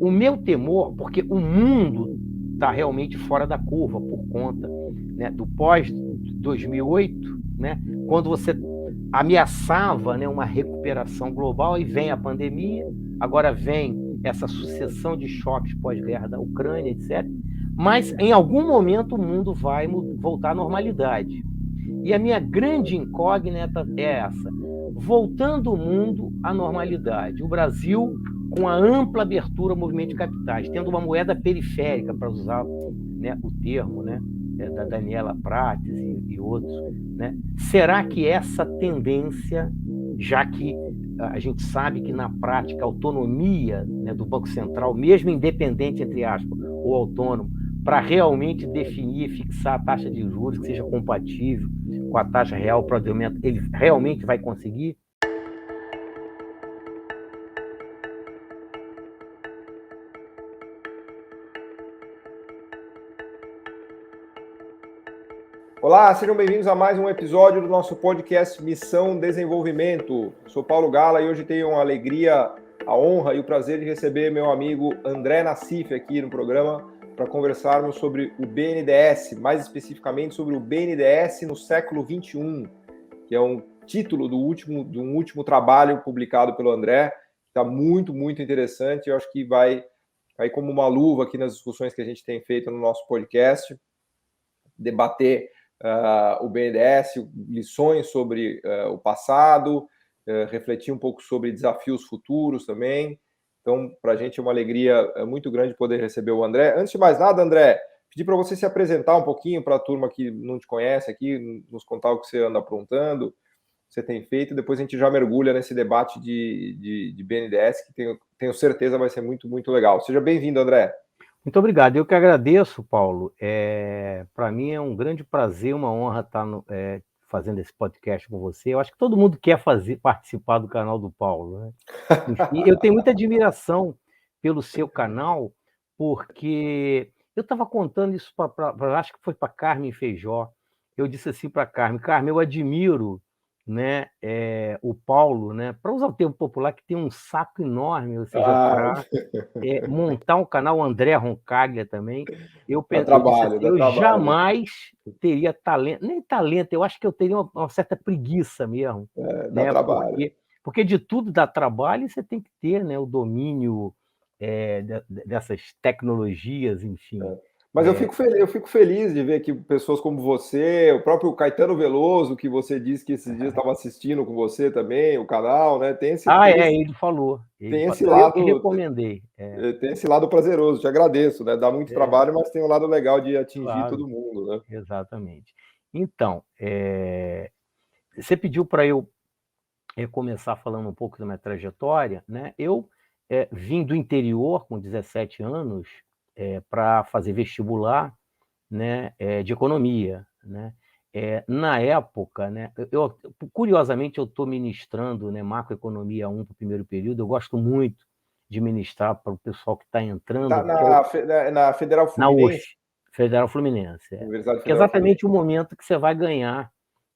O meu temor, porque o mundo está realmente fora da curva por conta, né, do pós-2008, né, quando você ameaçava, né, uma recuperação global, e vem a pandemia, agora vem essa sucessão de choques pós-guerra da Ucrânia, etc. Mas, em algum momento, o mundo vai voltar à normalidade. E a minha grande incógnita é essa: voltando o mundo à normalidade, o Brasil, com a ampla abertura ao movimento de capitais, tendo uma moeda periférica, para usar, né, o termo, né, da Daniela Prates e outros, né? Será que essa tendência, já que a gente sabe que na prática a autonomia, né, do Banco Central, mesmo independente, entre aspas, ou autônomo, para realmente definir e fixar a taxa de juros que seja compatível com a taxa real para o aumento, ele realmente vai conseguir? Olá, sejam bem-vindos a mais um episódio do nosso podcast Missão Desenvolvimento. Eu sou Paulo Gala e hoje tenho a alegria, a honra e o prazer de receber meu amigo André Nassif aqui no programa para conversarmos sobre o BNDES, mais especificamente sobre o BNDES no século XXI, que é um título de um último trabalho publicado pelo André, que está muito, muito interessante. Eu acho que vai cair como uma luva aqui nas discussões que a gente tem feito no nosso podcast, debater o BNDES, lições sobre o passado, refletir um pouco sobre desafios futuros também. Então, para a gente é uma alegria muito grande poder receber o André. Antes de mais nada, André, pedir para você se apresentar um pouquinho para a turma que não te conhece aqui, nos contar o que você anda aprontando, o que você tem feito, e depois a gente já mergulha nesse debate de BNDES, que tenho certeza vai ser muito, muito legal. Seja bem-vindo, André. Muito obrigado. Eu que agradeço, Paulo. Para mim é um grande prazer, uma honra estar fazendo esse podcast com você. Eu acho que todo mundo quer participar do canal do Paulo, né? Enfim, eu tenho muita admiração pelo seu canal, porque eu estava contando isso acho que foi para Carmen Feijó. Eu disse assim para Carmen, eu admiro, né, o Paulo, né, para usar o termo popular, que tem um saco enorme, ou seja, para montar um canal. André Roncaglia também. Eu disse assim, Dá eu trabalho. jamais teria talento, nem talento, eu acho que eu teria uma certa preguiça mesmo, Dá né? trabalho. Porque de tudo dá trabalho, e você tem que ter, né, o domínio dessas tecnologias, enfim. Mas eu fico feliz de ver que pessoas como você, o próprio Caetano Veloso, que você disse que esses dias estava assistindo com você também, o canal, né? Ele falou. Tem esse Eu que lado, recomendei. tem esse lado prazeroso, te agradeço, né? Dá muito É, trabalho, mas tem um lado legal de atingir claro, todo mundo, né? exatamente. Então, você pediu para eu começar falando um pouco da minha trajetória, né? Eu vim do interior com 17 anos para fazer vestibular, né, de economia, né? Na época, né, curiosamente eu estou ministrando, né, macroeconomia 1 para o primeiro período. Eu gosto muito de ministrar para o pessoal que está Tá entrando, porque na Federal na Fluminense, UF, Federal Fluminense, Universidade que é Federal Fluminense. exatamente o momento que você vai ganhar,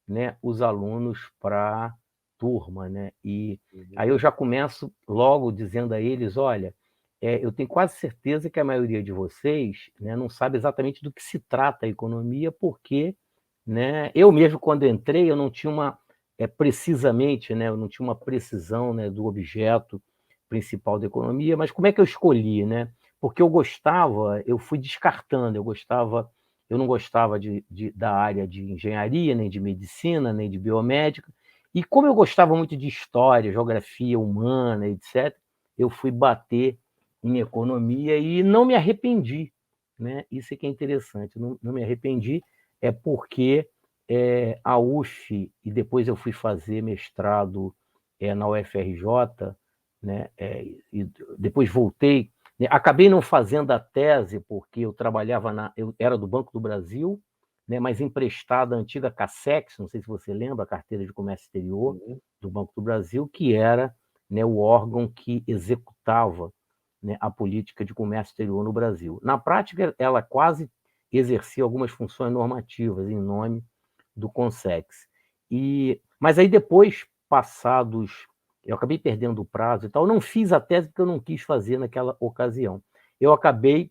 né, os alunos para turma, né? E aí eu já começo logo dizendo a eles: olha, eu tenho quase certeza que a maioria de vocês, né, não sabe exatamente do que se trata a economia, porque, né, eu mesmo, quando entrei, eu não tinha precisamente, né, eu não tinha uma precisão, né, do objeto principal da economia. Mas como é que eu escolhi, né? Porque eu fui descartando, eu não gostava da área de engenharia, nem de medicina, nem de biomédica. E como eu gostava muito de história, geografia humana, etc., eu fui bater em economia e não me arrependi, né? Isso é que é interessante, não me arrependi, porque a UF, e depois eu fui fazer mestrado na UFRJ, né? E depois voltei, né? Acabei não fazendo a tese, porque eu era do Banco do Brasil, né, mas emprestada à antiga Cassex, não sei se você lembra, a Carteira de Comércio Exterior Uhum. do Banco do Brasil, que era, né, o órgão que executava, né, a política de comércio exterior no Brasil. Na prática, ela quase exercia algumas funções normativas em nome do Consex. Mas aí depois, passados eu acabei perdendo o prazo e tal. Eu não fiz a tese porque eu não quis fazer naquela ocasião. Eu acabei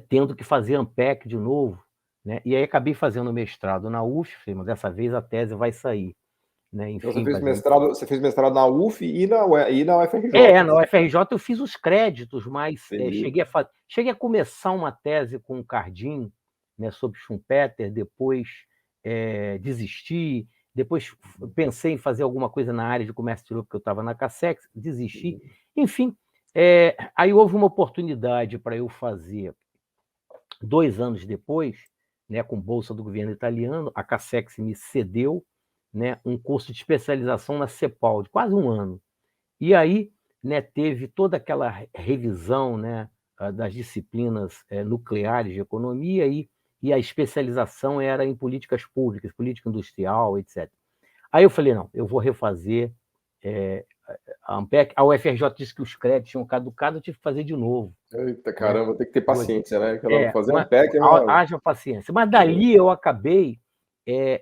tendo que fazer ANPEC de novo, né? E aí acabei fazendo mestrado na UF, mas dessa vez a tese vai sair, né? Então Enfim, você fez mestrado na UF e na UFRJ. na UFRJ eu fiz os créditos, mas cheguei a começar uma tese com o Cardim, né, sobre Schumpeter, depois desisti, depois pensei em fazer alguma coisa na área de comércio exterior, porque eu estava na Cassex, desisti. Enfim, aí houve uma oportunidade para eu fazer 2 anos depois, né, com bolsa do governo italiano, a Cassex me cedeu, né, um curso de especialização na CEPAL, de quase 1 ano. E aí, né, teve toda aquela revisão, né, das disciplinas nucleares de economia e a especialização era em políticas públicas, política industrial, etc. Aí eu falei, não, eu vou refazer a ANPEC. A UFRJ disse que os créditos tinham caducado, eu tive que fazer de novo. Eita, Né? caramba, tem que ter paciência, né? Fazer ANPEC haja paciência. Mas dali eu acabei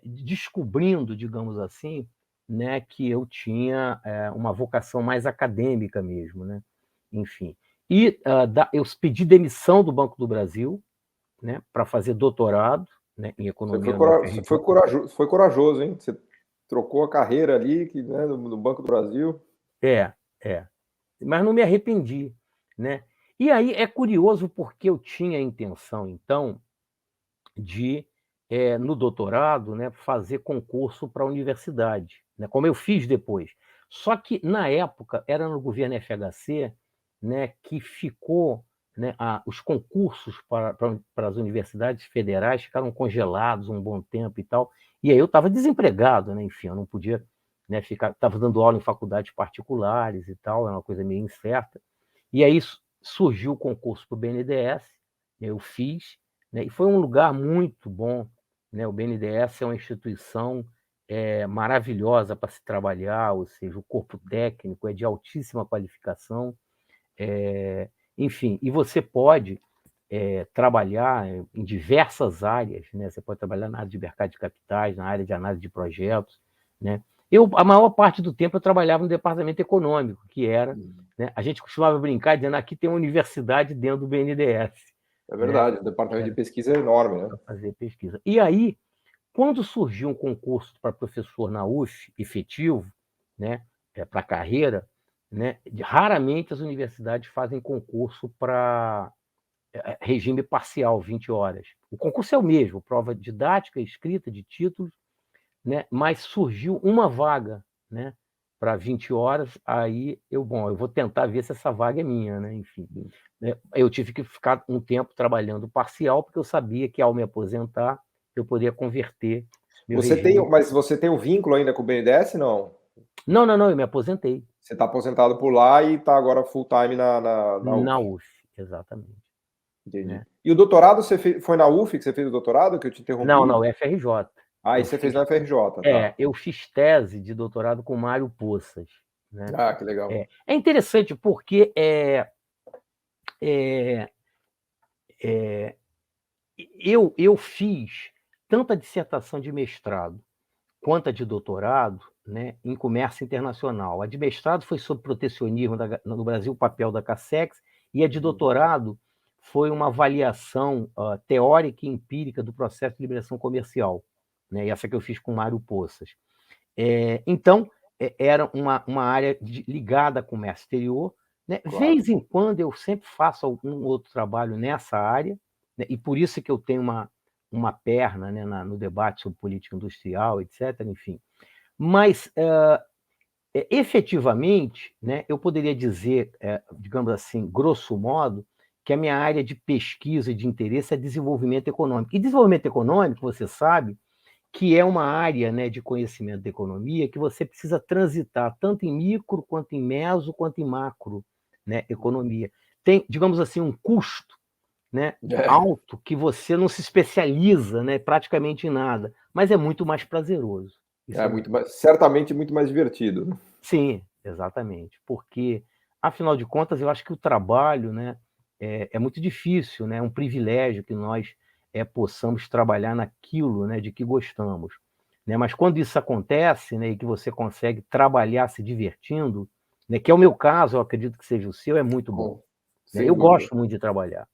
descobrindo, digamos assim, né, que eu tinha uma vocação mais acadêmica mesmo, né? Enfim. E eu pedi demissão do Banco do Brasil, né, para fazer doutorado, né, em economia na Você UFRJ. foi corajoso, hein? Você trocou a carreira ali, né, no Banco do Brasil. Mas não me arrependi, né? E aí é curioso porque eu tinha a intenção, então, de, no doutorado, né, fazer concurso para a universidade, né, como eu fiz depois. Só que, na época, era no governo FHC, né, que ficou, né, os concursos para as universidades federais ficaram congelados um bom tempo e tal. E aí eu estava desempregado, né, enfim, eu não podia, né, ficar. Estava dando aula em faculdades particulares e tal, era uma coisa meio incerta. E aí surgiu o concurso para o BNDES, eu fiz, né, e foi um lugar muito bom, né? O BNDES é uma instituição maravilhosa para se trabalhar, ou seja, o corpo técnico é de altíssima qualificação, enfim, e você pode trabalhar em diversas áreas, né? Você pode trabalhar na área de mercado de capitais, na área de análise de projetos, né? A maior parte do tempo eu trabalhava no departamento econômico, que era, né? A gente costumava brincar dizendo aqui tem uma universidade dentro do BNDES. É Né? verdade, o departamento de pesquisa é enorme, né? Para fazer pesquisa. E aí, quando surgiu um concurso para professor na UF, efetivo, né, para carreira, né, raramente as universidades fazem concurso para regime parcial, 20 horas. O concurso é o mesmo, prova didática, escrita, de títulos, né, mas surgiu uma vaga, né, para 20 horas, aí eu vou tentar ver se essa vaga é minha, né, enfim. Eu tive que ficar um tempo trabalhando parcial, porque eu sabia que ao me aposentar, eu poderia converter meu regime. Mas você tem um vínculo ainda com o BNDES, não? Não, eu me aposentei. Você está aposentado por lá e está agora full time na Na UF. UF, exatamente. Entendi. Né? E o doutorado, foi na UF que você fez o doutorado, que eu te interrompi? Não, FRJ. Ah, e você fez na FRJ, tá. Eu fiz tese de doutorado com Mário Poças. Né? Ah, que legal. É interessante porque eu fiz tanto a dissertação de mestrado quanto a de doutorado, né, em comércio internacional. A de mestrado foi sobre protecionismo no Brasil, o papel da Cassex, e a de doutorado foi uma avaliação teórica e empírica do processo de liberação comercial, né, e essa que eu fiz com Mário Poças. Então, era uma área ligada a comércio exterior. Né? Claro. Vez em quando eu sempre faço algum outro trabalho nessa área, né? E por isso que eu tenho uma perna, né, no debate sobre política industrial, etc. Enfim. Mas, efetivamente, né, eu poderia dizer, digamos assim, grosso modo, que a minha área de pesquisa e de interesse é desenvolvimento econômico. E desenvolvimento econômico, você sabe, que é uma área, né, de conhecimento da economia que você precisa transitar tanto em micro, quanto em meso, quanto em macro, né, economia. Tem, digamos assim, um custo, né, alto que você não se especializa, né, praticamente em nada, mas é muito mais prazeroso. Certamente muito mais divertido. Né? Sim, exatamente, porque, afinal de contas, eu acho que o trabalho, né, é muito difícil, né, é um privilégio que nós possamos trabalhar naquilo, né, de que gostamos. né? Mas quando isso acontece, né, e que você consegue trabalhar se divertindo, né, que é o meu caso, eu acredito que seja o seu, é muito bom. Né? Sem Eu dúvida. gosto muito de trabalhar.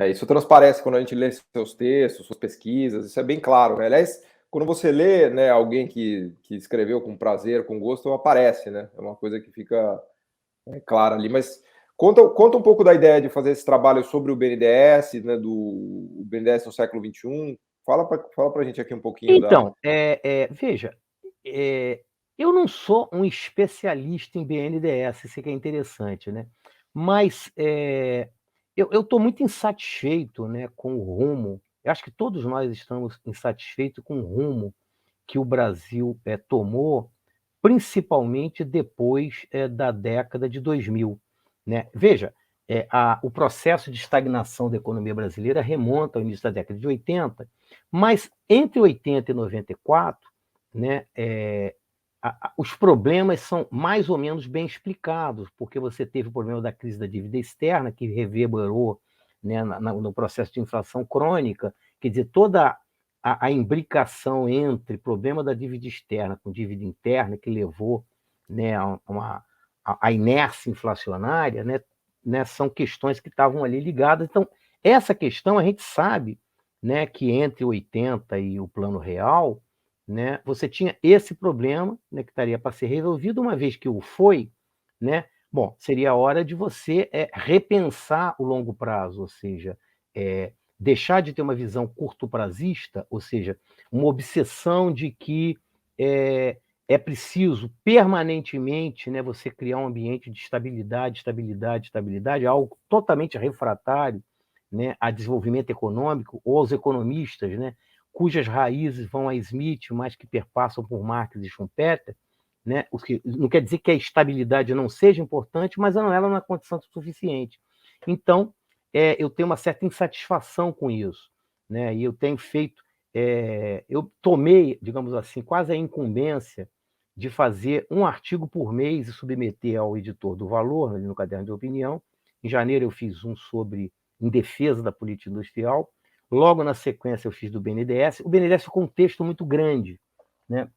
Isso transparece quando a gente lê seus textos, suas pesquisas, isso é bem claro, né? Aliás, quando você lê, né, alguém que escreveu com prazer, com gosto, aparece, né? É uma coisa que fica clara ali. Mas conta um pouco da ideia de fazer esse trabalho sobre o BNDES, né, do BNDES no século XXI. Fala para a gente aqui um pouquinho da... Então, veja, eu não sou um especialista em BNDES, isso que é interessante, né? Mas eu estou muito insatisfeito, né, com o rumo. Eu acho que todos nós estamos insatisfeitos com o rumo que o Brasil tomou, principalmente depois da década de 2000. Né? Veja, o processo de estagnação da economia brasileira remonta ao início da década de 80, mas entre 80 e 94, né, os problemas são mais ou menos bem explicados, porque você teve o problema da crise da dívida externa, que reverberou, né, no processo de inflação crônica, quer dizer, toda a imbricação entre problema da dívida externa com dívida interna, que levou, né, a inércia inflacionária, né, são questões que estavam ali ligadas. Então, essa questão a gente sabe, né, que entre 80 e o Plano Real, né, você tinha esse problema, né, que estaria para ser resolvido. Uma vez que o foi, né, bom, seria a hora de você repensar o longo prazo, ou seja, deixar de ter uma visão curto-prazista, ou seja, uma obsessão de que é preciso permanentemente, né, você criar um ambiente de estabilidade, estabilidade, estabilidade, algo totalmente refratário, né, a desenvolvimento econômico, ou aos economistas, né, cujas raízes vão a Smith, mas que perpassam por Marx e Schumpeter, né, o que não quer dizer que a estabilidade não seja importante, mas ela não é uma condição suficiente. Então, eu tenho uma certa insatisfação com isso, né, e eu tenho feito, eu tomei, digamos assim, quase a incumbência de fazer um artigo por mês e submeter ao editor do Valor, no Caderno de Opinião. Em janeiro eu fiz um sobre em defesa da política industrial. Logo na sequência eu fiz do BNDES. O BNDES ficou um texto muito grande, né?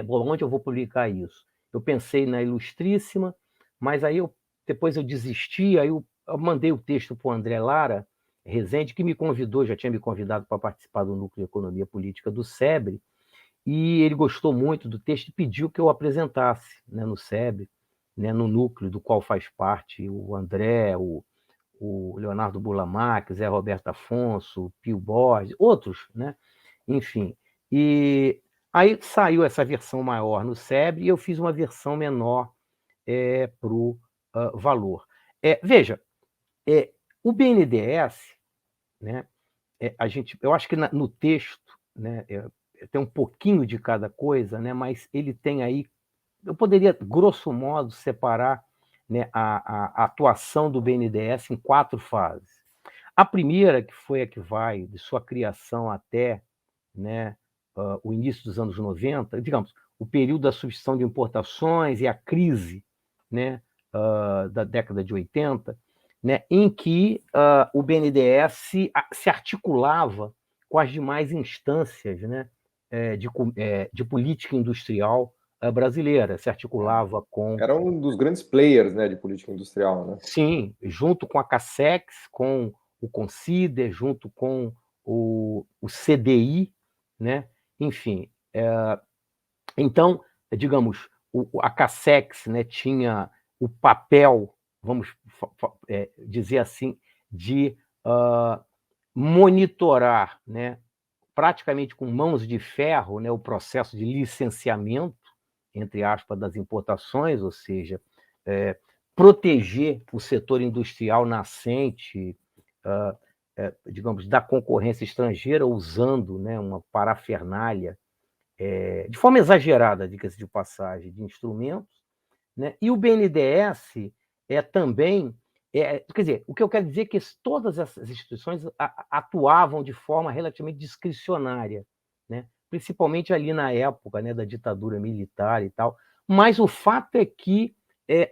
Bom, onde eu vou publicar isso? Eu pensei na Ilustríssima, mas aí depois eu desisti, aí eu mandei o texto para o André Lara Rezende, que me convidou, já tinha me convidado para participar do Núcleo de Economia Política do SEBRE, e ele gostou muito do texto e pediu que eu apresentasse, né, no SEBRE, né, no núcleo do qual faz parte o André, o Leonardo Burlamac, Zé Roberto Afonso, Pio Borges, outros, né? Enfim. E aí saiu essa versão maior no SEBRE e eu fiz uma versão menor para o Valor. Veja, o BNDES, né, eu acho que no texto, né, tem um pouquinho de cada coisa, né, mas ele tem aí, eu poderia, grosso modo, separar, né, a atuação do BNDES em 4 fases. A primeira, que foi a que vai de sua criação até, né, o início dos anos 90, digamos, o período da substituição de importações e a crise, né, da década de 80, né, em que o BNDES se articulava com as demais instâncias, né, de política industrial brasileira, se articulava com... Era um dos grandes players, né, de política industrial, né? Sim, junto com a Cassex, com o Consider, junto com o CDI, né? Enfim, então, digamos, a Cassex, né, tinha o papel, vamos dizer assim, de monitorar, né, praticamente com mãos de ferro, né, o processo de licenciamento, entre aspas, das importações, ou seja, proteger o setor industrial nascente, digamos, da concorrência estrangeira, usando, né, uma parafernália, de forma exagerada, diga-se de passagem, de instrumentos, né? E o BNDES também... quer dizer, o que eu quero dizer é que todas essas instituições atuavam de forma relativamente discricionária, né? Principalmente ali na época, né, da ditadura militar e tal. Mas o fato é que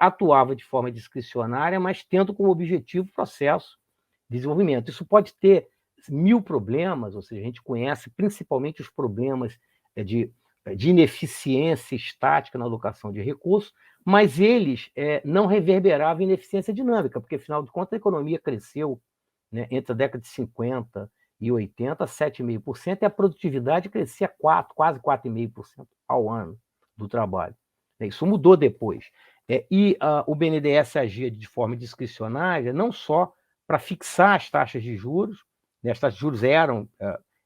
atuava de forma discricionária, mas tendo como objetivo o processo de desenvolvimento. Isso pode ter 1000 problemas, ou seja, a gente conhece principalmente os problemas de ineficiência estática na alocação de recursos, mas eles não reverberavam em ineficiência dinâmica, porque, afinal de contas, a economia cresceu, né, entre a década de 50 e 80, 7,5%, e a produtividade crescia quase 4,5% ao ano do trabalho. Isso mudou depois. O BNDES agia de forma discricionária, não só para fixar as taxas de juros, né, as taxas de juros eram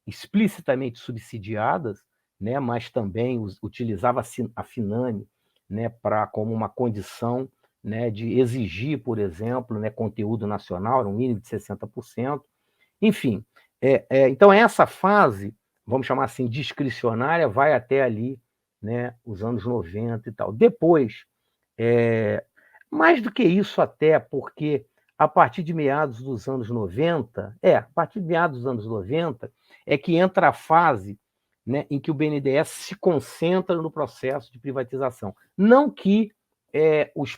explicitamente subsidiadas, né, mas também utilizava a Finame, né, como uma condição, né, de exigir, por exemplo, né, conteúdo nacional, era um mínimo de 60%. Enfim, então essa fase, vamos chamar assim, discricionária, vai até ali, né, os anos 90 e tal. Depois, mais do que isso até, porque a partir de meados dos anos 90, a partir de meados dos anos 90, é que entra a fase, né, em que o BNDES se concentra no processo de privatização. Não que os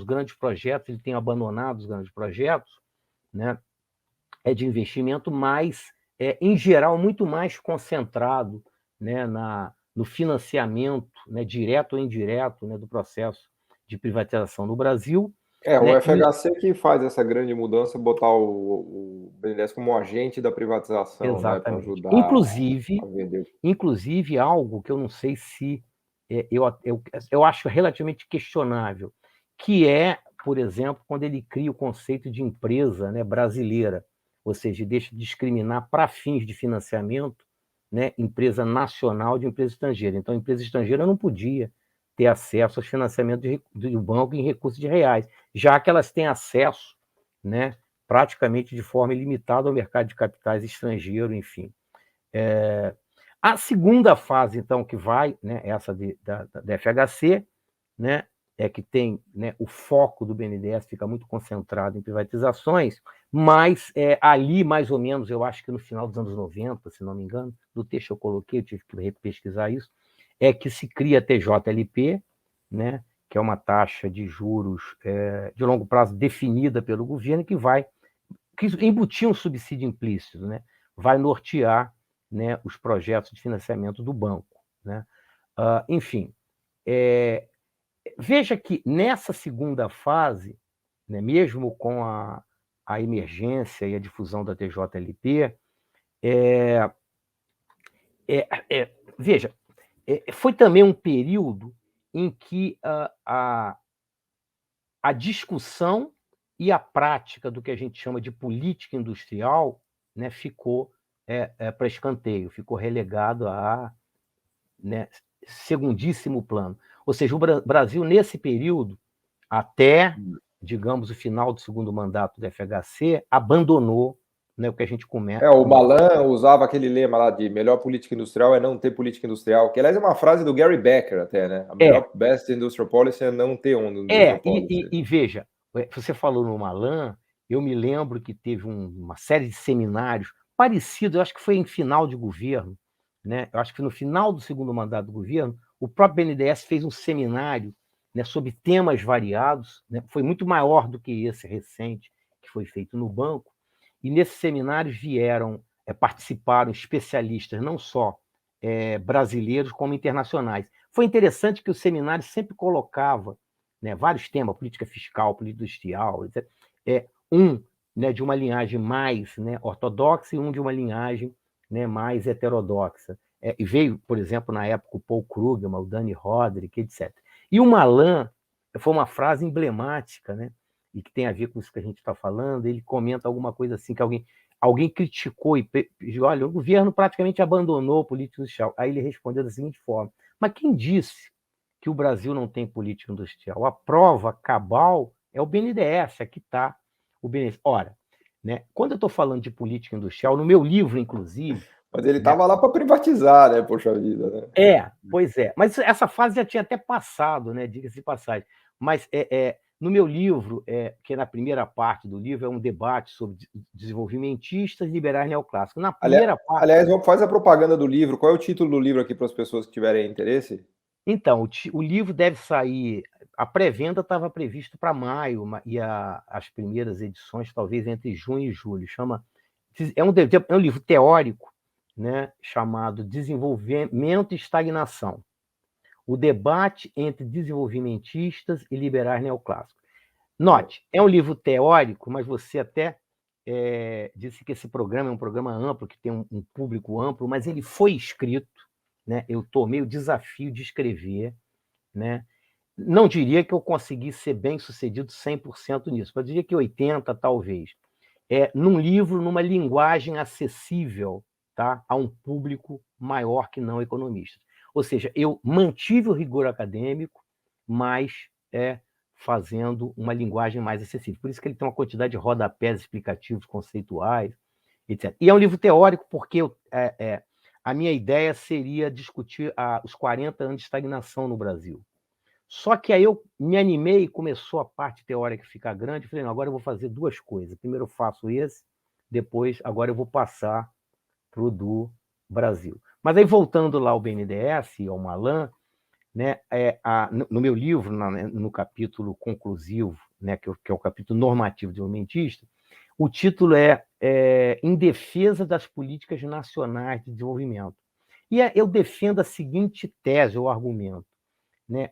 grandes projetos, ele tenha abandonado os grandes projetos, né, de investimento, mas, em geral, muito mais concentrado, né, no financiamento, né, direto ou indireto, né, do processo de privatização no Brasil. O FHC que faz essa grande mudança, botar o BNDES como um agente da privatização, né, para Exatamente. ajudar a vender. Inclusive, algo que eu não sei se eu acho relativamente questionável, que por exemplo, quando ele cria o conceito de empresa, né, brasileira, ou seja, deixa de discriminar para fins de financiamento, né, empresa nacional de empresa estrangeira. Então, a empresa estrangeira não podia ter acesso aos financiamentos do banco em recursos de reais, já que elas têm acesso, né, praticamente de forma ilimitada ao mercado de capitais estrangeiro, enfim. A segunda fase, então, que vai, né, essa da FHC, né, que tem, né, o foco do BNDES fica muito concentrado em privatizações, mas ali, mais ou menos, eu acho que no final dos anos 90, se não me engano, no texto eu coloquei, eu tive que pesquisar isso, que se cria a TJLP, né, que é uma taxa de juros de longo prazo definida pelo governo, que embutir um subsídio implícito, né, vai nortear, né, os projetos de financiamento do banco, né? Enfim, veja que nessa segunda fase, né, mesmo com a emergência e a difusão da TJLP, veja, foi também um período em que a discussão e a prática do que a gente chama de política industrial, né, ficou para escanteio, ficou relegado a, né, segundíssimo plano. Ou seja, o Brasil, nesse período, até, digamos, o final do segundo mandato do FHC, abandonou, né, o que a gente começa. O Malan usava aquele lema lá de melhor política industrial é não ter política industrial, que aliás é uma frase do Gary Becker até, né? A melhor best industrial policy é não ter uma industrial policy. E veja, você falou no Malan, eu me lembro que teve uma série de seminários parecidos, eu acho que foi em final de governo, né? Eu acho que no final do segundo mandato do governo, o próprio BNDES fez um seminário, né, sobre temas variados, né? Foi muito maior do que esse recente que foi feito no banco, e nesses seminários participaram especialistas não só brasileiros como internacionais. Foi interessante que o seminário sempre colocava, né, vários temas, política fiscal, política industrial, etc. Né, de uma linhagem mais, né, ortodoxa e um de uma linhagem, né, mais heterodoxa. E veio, por exemplo, na época, o Paul Krugman, o Danny Roderick, etc. E o Malan foi uma frase emblemática, né, e que tem a ver com isso que a gente está falando. Ele comenta alguma coisa assim, que alguém criticou e pediu, olha, o governo praticamente abandonou a política industrial. Aí ele respondeu da seguinte forma: mas quem disse que o Brasil não tem política industrial? A prova cabal é o BNDES, aqui está o BNDES. Ora, né, quando eu estou falando de política industrial, no meu livro, inclusive... Mas ele estava lá para privatizar, né? Poxa vida, né? Pois é. Mas essa fase já tinha até passado, né? Diga-se de passagem. Mas no meu livro, que é na primeira parte do livro, é um debate sobre desenvolvimentistas liberais neoclássicos. Na primeira parte... Aliás, faz a propaganda do livro. Qual é o título do livro aqui para as pessoas que tiverem interesse? Então, o livro deve sair... A pré-venda estava prevista para maio, e as primeiras edições talvez entre junho e julho. é um livro teórico, né, chamado Desenvolvimento e Estagnação. O debate entre desenvolvimentistas e liberais neoclássicos. Note, é um livro teórico, mas você até disse que esse programa é um programa amplo, que tem um público amplo, mas ele foi escrito, né? Eu tomei o desafio de escrever, né? Não diria que eu consegui ser bem-sucedido 100% nisso, mas diria que 80% talvez. Num livro, numa linguagem acessível, tá, a um público maior que não economistas. Ou seja, eu mantive o rigor acadêmico, mas fazendo uma linguagem mais acessível. Por isso que ele tem uma quantidade de rodapés explicativos, conceituais, etc. E é um livro teórico porque a minha ideia seria discutir os 40 anos de estagnação no Brasil. Só que aí eu me animei e começou a parte teórica ficar grande. Eu falei, não, agora eu vou fazer duas coisas. Primeiro eu faço esse, depois, agora eu vou passar para o do Brasil. Mas aí, voltando lá ao BNDES e ao Malan, né, no meu livro, no capítulo conclusivo, né, que é o capítulo normativo desenvolvimentista, o título é Em Defesa das Políticas Nacionais de Desenvolvimento. E eu defendo a seguinte tese ou argumento, né?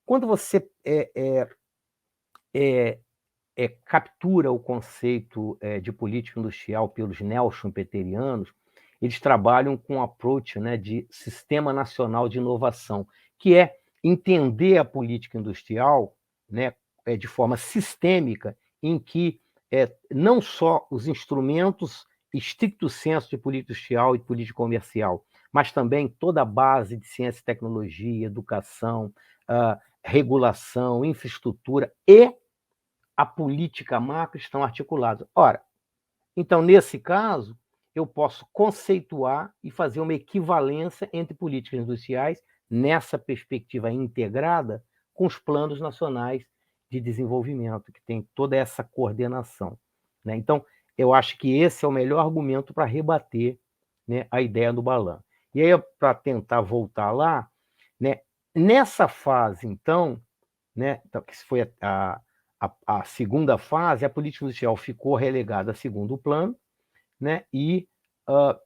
Quando você captura o conceito de política industrial pelos neo-schumpeterianos, eles trabalham com um approach, né, de Sistema Nacional de Inovação, que é entender a política industrial, né, de forma sistêmica, em que não só os instrumentos estricto sensu de política industrial e de política comercial, mas também toda a base de ciência e tecnologia, educação, regulação, infraestrutura e a política macro estão articulados. Ora, então, nesse caso, eu posso conceituar e fazer uma equivalência entre políticas industriais nessa perspectiva integrada com os planos nacionais de desenvolvimento, que tem toda essa coordenação, né? Então, eu acho que esse é o melhor argumento para rebater, né, a ideia do Balan. E aí, para tentar voltar lá, né, nessa fase, então, né, que foi a segunda fase, a política industrial ficou relegada a segundo plano, né? E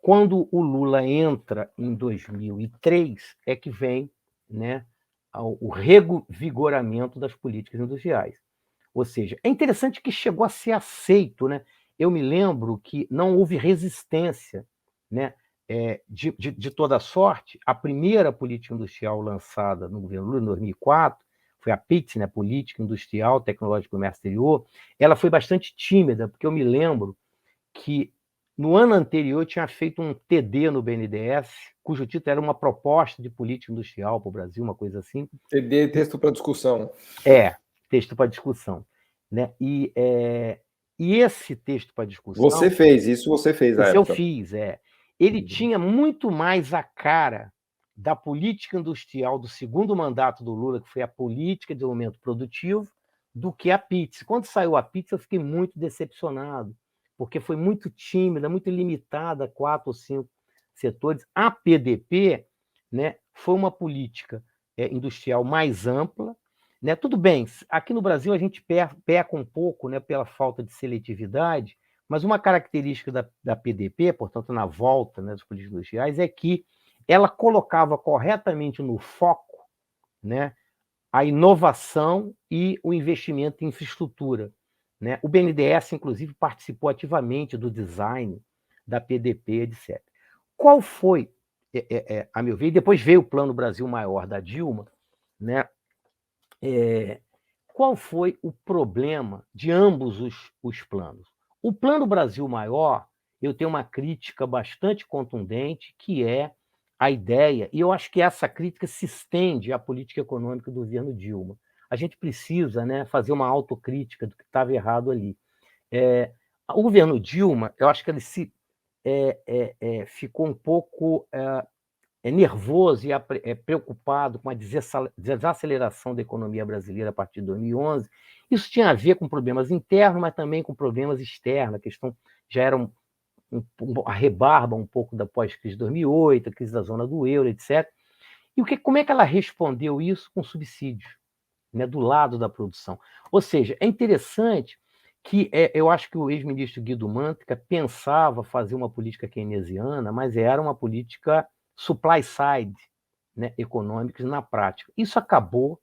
quando o Lula entra em 2003, é que vem, né, o revigoramento das políticas industriais. Ou seja, é interessante que chegou a ser aceito, né? Eu me lembro que não houve resistência, né, de toda sorte. A primeira política industrial lançada no governo Lula, em 2004, foi a PIX, né, Política Industrial, Tecnológica e Comércio Exterior. Ela foi bastante tímida, porque eu me lembro que no ano anterior eu tinha feito um TD no BNDES, cujo título era uma proposta de política industrial para o Brasil, uma coisa assim. TD, texto para discussão. Texto para discussão, né? E esse texto para discussão... Você fez, isso você fez na época. Isso eu fiz, Ele tinha muito mais a cara da política industrial do segundo mandato do Lula, que foi a política de desenvolvimento produtivo, do que a PIX. Quando saiu a PIX, eu fiquei muito decepcionado, porque foi muito tímida, muito limitada a 4 ou 5 setores. A PDP, né, foi uma política industrial mais ampla, né? Tudo bem, aqui no Brasil a gente peca um pouco, né, pela falta de seletividade, mas uma característica da PDP, portanto, na volta, né, das políticas industriais, é que ela colocava corretamente no foco, né, a inovação e o investimento em infraestrutura, né? O BNDES, inclusive, participou ativamente do design da PDP, etc. Qual foi, a meu ver, e depois veio o Plano Brasil Maior da Dilma, né? Qual foi o problema de ambos os planos? O Plano Brasil Maior, eu tenho uma crítica bastante contundente, que é a ideia, e eu acho que essa crítica se estende à política econômica do governo Dilma. A gente precisa, né, fazer uma autocrítica do que estava errado ali. O governo Dilma, eu acho que ele ficou um pouco nervoso e preocupado com a desaceleração da economia brasileira a partir de 2011. Isso tinha a ver com problemas internos, mas também com problemas externos. A questão já era a rebarba um pouco da pós-crise de 2008, a crise da zona do euro, etc. E como é que ela respondeu isso? Com subsídios, né, do lado da produção. Ou seja, é interessante que eu acho que o ex-ministro Guido Mantega pensava fazer uma política keynesiana, mas era uma política supply side, né, econômica na prática. Isso acabou,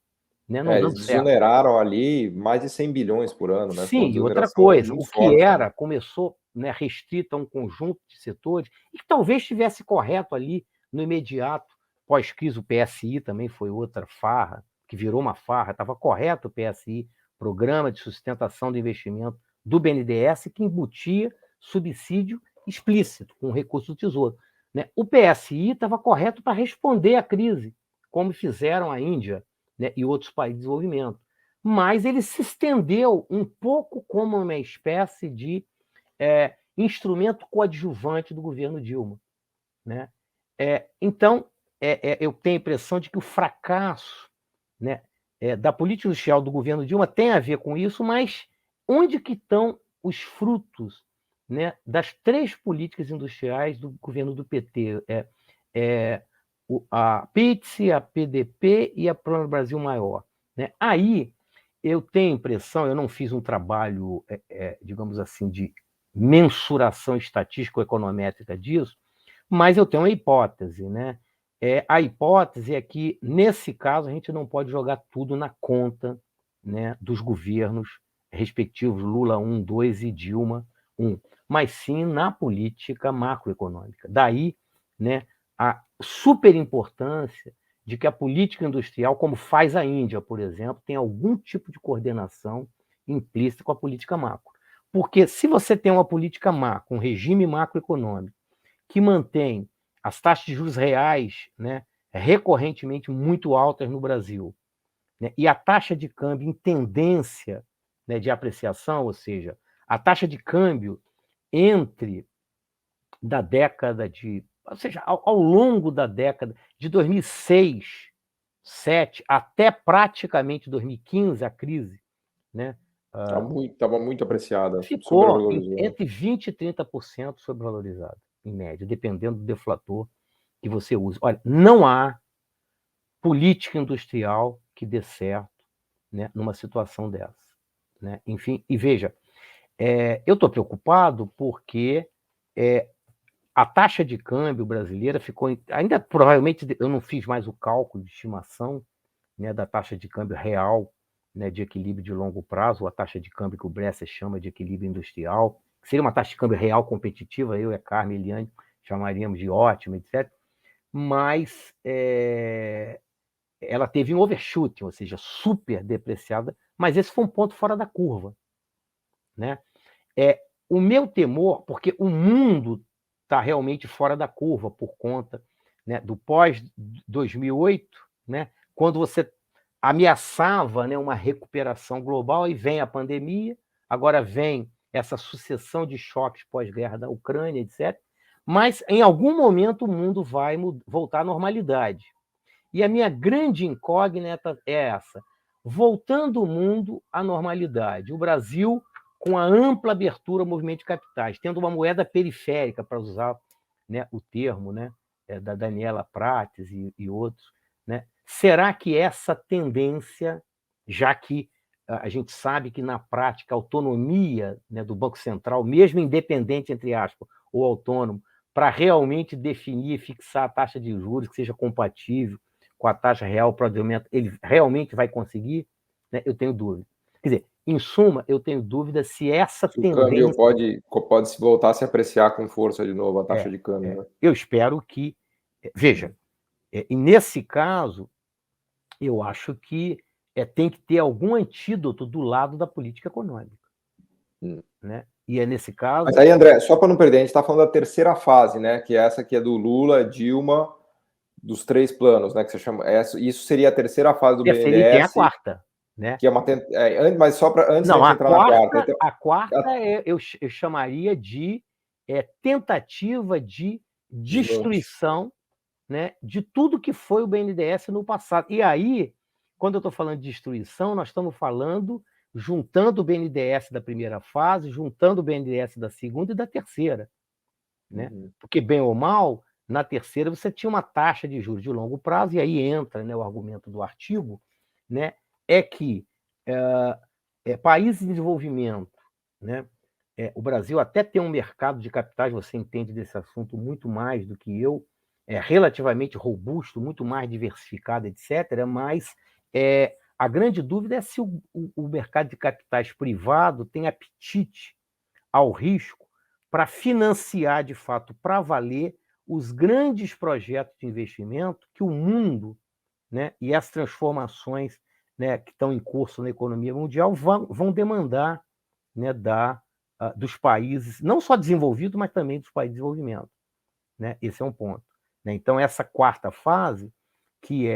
né, não Eles dando certo. desoneraram ali mais de 100 bilhões por ano, né? Foi uma Sim, e outra desoneração coisa, muito o que forte, né? começou, né, restrito a um conjunto de setores, e que talvez estivesse correto ali no imediato, pós-crise, o PSI também foi outra farra, que virou uma farra, estava correto o PSI, Programa de Sustentação do Investimento do BNDES, que embutia subsídio explícito, com recurso do Tesouro. Né? O PSI estava correto para responder à crise, como fizeram a Índia, né, e outros países de desenvolvimento. Mas ele se estendeu um pouco como uma espécie de instrumento coadjuvante do governo Dilma. Né? Então, eu tenho a impressão de que o fracasso, né, da política industrial do governo Dilma tem a ver com isso, mas onde que estão os frutos, né, das 3 políticas industriais do governo do PT? A PITSE, a PDP e a Plano Brasil Maior. Né? Aí, eu tenho a impressão, eu não fiz um trabalho, digamos assim, de mensuração estatística ou econométrica disso, mas eu tenho uma hipótese, né? A hipótese é que, nesse caso, a gente não pode jogar tudo na conta, né, dos governos respectivos, Lula 1, 2 e Dilma 1, mas sim na política macroeconômica. Daí, né, a superimportância de que a política industrial, como faz a Índia, por exemplo, tem algum tipo de coordenação implícita com a política macro. Porque se você tem uma política macro, um regime macroeconômico, que mantém as taxas de juros reais, né, recorrentemente muito altas no Brasil, né, e a taxa de câmbio em tendência, né, de apreciação, ou seja, a taxa de câmbio entre da década de, ou seja, ao longo da década de 2006, 2007 até praticamente 2015, a crise, né, Estava muito apreciada, ficou sobrevalorizada. entre 20% e 30% sobrevalorizada, em média, dependendo do deflator que você usa. Olha, não há política industrial que dê certo, né, numa situação dessa. Né? Enfim, e veja, eu estou preocupado porque a taxa de câmbio brasileira ficou. Ainda provavelmente eu não fiz mais o cálculo de estimação, né, da taxa de câmbio real, né, de equilíbrio de longo prazo, ou a taxa de câmbio que o Bresser chama de equilíbrio industrial, que seria uma taxa de câmbio real competitiva, eu e a Carmen e Eliane chamaríamos de ótima, etc. Mas ela teve um overshooting, ou seja, super depreciada, mas esse foi um ponto fora da curva. Né? O meu temor, porque o mundo está realmente fora da curva por conta, né, do pós-2008, né, quando você ameaçava, né, uma recuperação global, e vem a pandemia, agora vem essa sucessão de choques pós-guerra da Ucrânia, etc. Mas, em algum momento, o mundo vai voltar à normalidade. E a minha grande incógnita é essa: voltando o mundo à normalidade, o Brasil com a ampla abertura ao movimento de capitais, tendo uma moeda periférica, para usar, né, o termo, né, da Daniela Prates e outros, né? Será que essa tendência, já que a gente sabe que, na prática, a autonomia, né, do Banco Central, mesmo independente, entre aspas, ou autônomo, para realmente definir e fixar a taxa de juros que seja compatível com a taxa real para o aumento, ele realmente vai conseguir? Né? Eu tenho dúvida. Quer dizer, em suma, eu tenho dúvida se essa Se o câmbio tendência... pode se voltar a se apreciar com força de novo, a taxa de câmbio, né? Eu espero que... Veja, e nesse caso, eu acho que tem que ter algum antídoto do lado da política econômica. Né? E nesse caso... Mas aí, André, só para não perder, a gente está falando da terceira fase, né? Que é essa que é do Lula, Dilma, dos 3 planos, né? Que você chama. Isso seria a terceira fase do E tem a BNDES, quarta, né? que é uma mas só para antes da Não, gente entrar na quarta. Então, a quarta eu chamaria de tentativa de desmonte. destruição, né, de tudo que foi o BNDES no passado. E aí, quando eu estou falando de destruição, nós estamos falando juntando o BNDES da primeira fase, juntando o BNDES da segunda e da terceira. Né? Porque, bem ou mal, na terceira você tinha uma taxa de juros de longo prazo, e aí entra, né, o argumento do artigo, né, é que países em desenvolvimento, né? O Brasil até tem um mercado de capitais, você entende desse assunto muito mais do que eu, é relativamente robusto, muito mais diversificado, etc., mas a grande dúvida é se o mercado de capitais privado tem apetite ao risco para financiar, de fato, para valer, os grandes projetos de investimento que o mundo, né, e as transformações, né, que estão em curso na economia mundial vão demandar, né, dos países, não só desenvolvidos, mas também dos países de desenvolvimento. Né? Esse é um ponto. Né? Então, essa quarta fase, que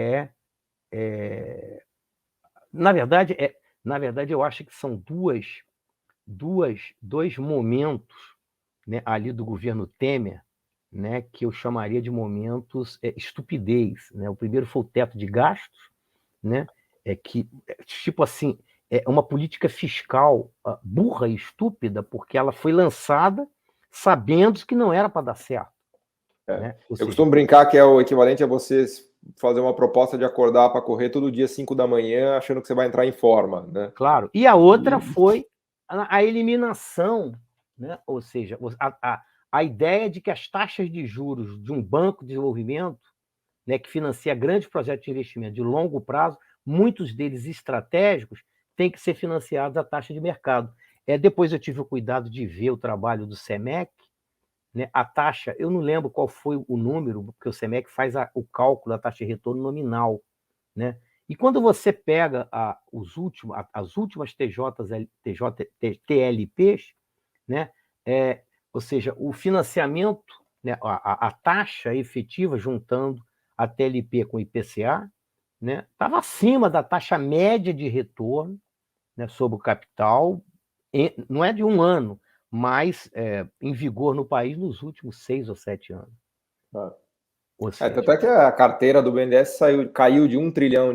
na verdade, eu acho que são dois momentos, né, ali do governo Temer, né, que eu chamaria de momentos estupidez. Né? O primeiro foi o teto de gastos, né, tipo assim, é uma política fiscal burra e estúpida, porque ela foi lançada sabendo que não era para dar certo. Né? Eu costumo brincar que é o equivalente a você fazer uma proposta de acordar para correr todo dia 5 da manhã, achando que você vai entrar em forma. Né? Claro. E a outra foi a eliminação, né? Ou seja, a ideia de que as taxas de juros de um banco de desenvolvimento, né, que financia grandes projetos de investimento de longo prazo, muitos deles estratégicos, têm que ser financiados à taxa de mercado. Depois eu tive o cuidado de ver o trabalho do SEMEC, né, a taxa, eu não lembro qual foi o número, porque o SEMEC faz o cálculo da taxa de retorno nominal. Né? E quando você pega as últimas TLPs, né, ou seja, o financiamento, né, a taxa efetiva, juntando a TLP com o IPCA, né, estava acima da taxa média de retorno, né, sobre o capital, não é de um ano, mas em vigor no país nos últimos 6 ou 7 anos. Ou seja, até que a carteira do BNDES caiu de R$1 trilhão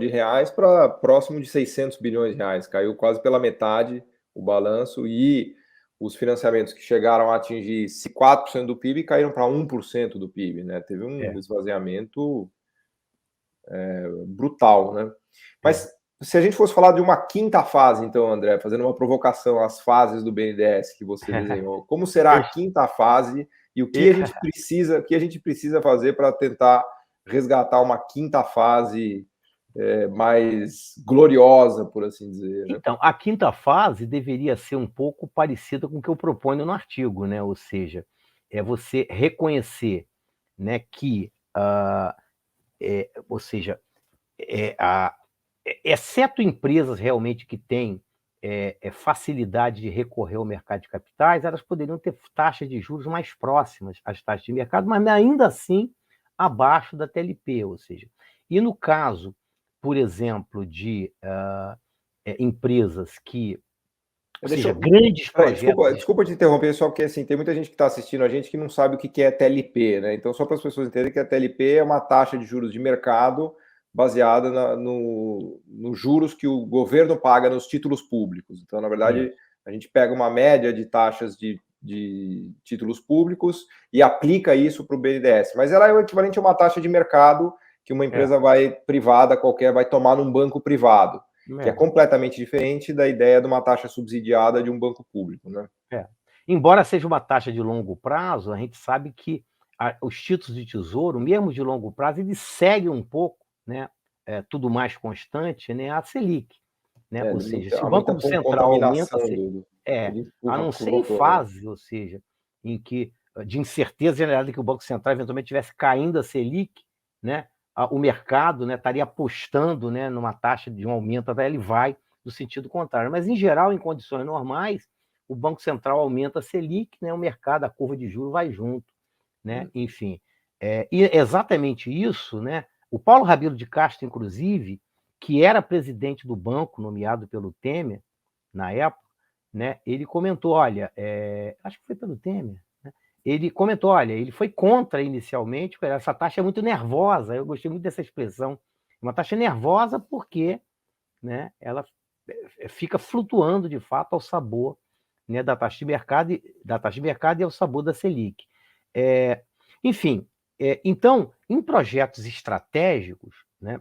para próximo de 600 bilhões de reais. Caiu quase pela metade o balanço, e os financiamentos que chegaram a atingir 4% do PIB caíram para 1% do PIB. Né? Teve um esvaziamento brutal. Né? Mas se a gente fosse falar de uma quinta fase, então, André, fazendo uma provocação às fases do BNDES que você desenhou, como será a quinta fase e o que a gente precisa fazer para tentar resgatar uma quinta fase mais gloriosa, por assim dizer? Né? Então, a quinta fase deveria ser um pouco parecida com o que eu proponho no artigo, né? Ou seja, é você reconhecer, né, que, ou seja, exceto empresas realmente que têm facilidade de recorrer ao mercado de capitais, elas poderiam ter taxas de juros mais próximas às taxas de mercado, mas ainda assim abaixo da TLP, ou seja, e no caso, por exemplo, de empresas que, ou seja, grandes projetos... Desculpa te interromper, só porque assim, tem muita gente que está assistindo a gente que não sabe o que é TLP, né? Então, só para as pessoas entenderem que a TLP é uma taxa de juros de mercado baseada nos juros que o governo paga nos títulos públicos. Então, na verdade, a gente pega uma média de taxas de títulos públicos e aplica isso para o BNDES. Mas ela é o equivalente a uma taxa de mercado que uma empresa privada qualquer vai tomar num banco privado, que é completamente diferente da ideia de uma taxa subsidiada de um banco público. Né? Embora seja uma taxa de longo prazo, a gente sabe que os títulos de tesouro, mesmo de longo prazo, eles seguem um pouco, né, tudo mais constante, né, a Selic. Né? Ou seja, se o Banco Central aumenta a Selic, a não ser em fase, ou seja, em que, de incerteza generada que o Banco Central eventualmente estivesse caindo a Selic, né, o mercado, né, estaria apostando, né, numa taxa de um aumento, até ele vai no sentido contrário. Mas, em geral, em condições normais, o Banco Central aumenta a Selic, né, o mercado, a curva de juros vai junto. Né? Enfim, e exatamente isso, né? O Paulo Rabelo de Castro, inclusive, que era presidente do banco, nomeado pelo Temer, na época, né, ele comentou, olha, acho que foi pelo Temer, né? Ele comentou, olha, ele foi contra inicialmente, porque essa taxa é muito nervosa, eu gostei muito dessa expressão, uma taxa nervosa porque, né, ela fica flutuando, de fato, ao sabor, né, da taxa de mercado e ao sabor da Selic. Enfim, então, em projetos estratégicos, né,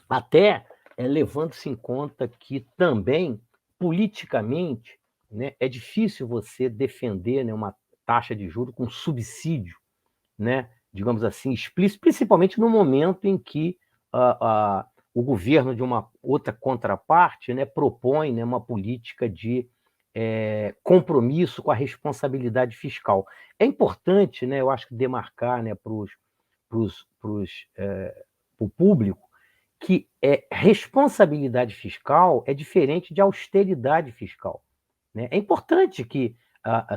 até levando-se em conta que também, politicamente, né, é difícil você defender, né, uma taxa de juros com subsídio, né, digamos assim, explícito, principalmente no momento em que o governo de uma outra contraparte, né, propõe, né, uma política de compromisso com a responsabilidade fiscal. É importante, né, eu acho que demarcar, né, para o público que responsabilidade fiscal é diferente de austeridade fiscal, né? É importante que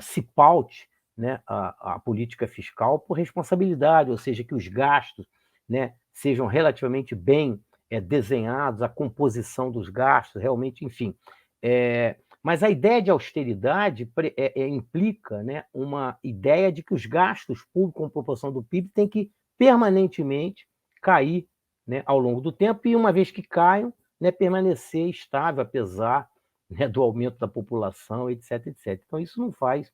se paute, né, a política fiscal por responsabilidade, ou seja, que os gastos, né, sejam relativamente bem desenhados, a composição dos gastos, realmente, enfim. Mas a ideia de austeridade implica, né, uma ideia de que os gastos públicos, com proporção do PIB, têm que permanentemente cair, né, ao longo do tempo, e uma vez que caiam, né, permanecer estável, apesar, né, do aumento da população, etc, etc. Então, isso não faz,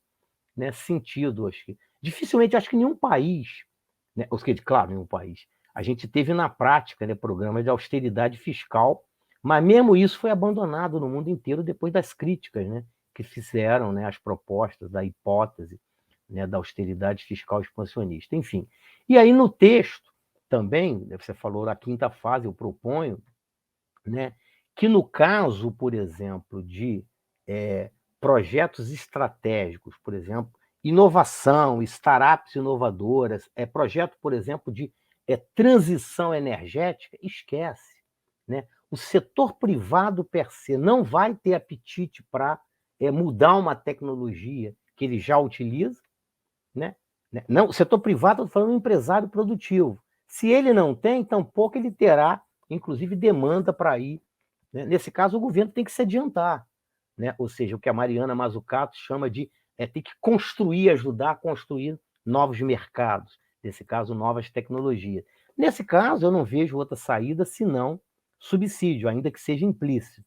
né, sentido. Dificilmente, acho que nenhum país, né, ou seja, claro, nenhum país, a gente teve na prática, né, programa de austeridade fiscal, mas mesmo isso foi abandonado no mundo inteiro depois das críticas, né, que fizeram, né, as propostas da hipótese, né, da austeridade fiscal expansionista. Enfim, e aí no texto também, você falou na quinta fase, eu proponho, né, que no caso, por exemplo, de projetos estratégicos, por exemplo, inovação, startups inovadoras, projeto, por exemplo, de transição energética, esquece, né? O setor privado, per se, não vai ter apetite para mudar uma tecnologia que ele já utiliza, né? Não, o setor privado, estou falando do empresário produtivo. Se ele não tem, tampouco ele terá, inclusive, demanda para ir, né? Nesse caso, o governo tem que se adiantar, né? Ou seja, o que a Mariana Mazzucato chama de ter que construir, ajudar a construir novos mercados, nesse caso, novas tecnologias. Nesse caso, eu não vejo outra saída senão subsídio, ainda que seja implícito,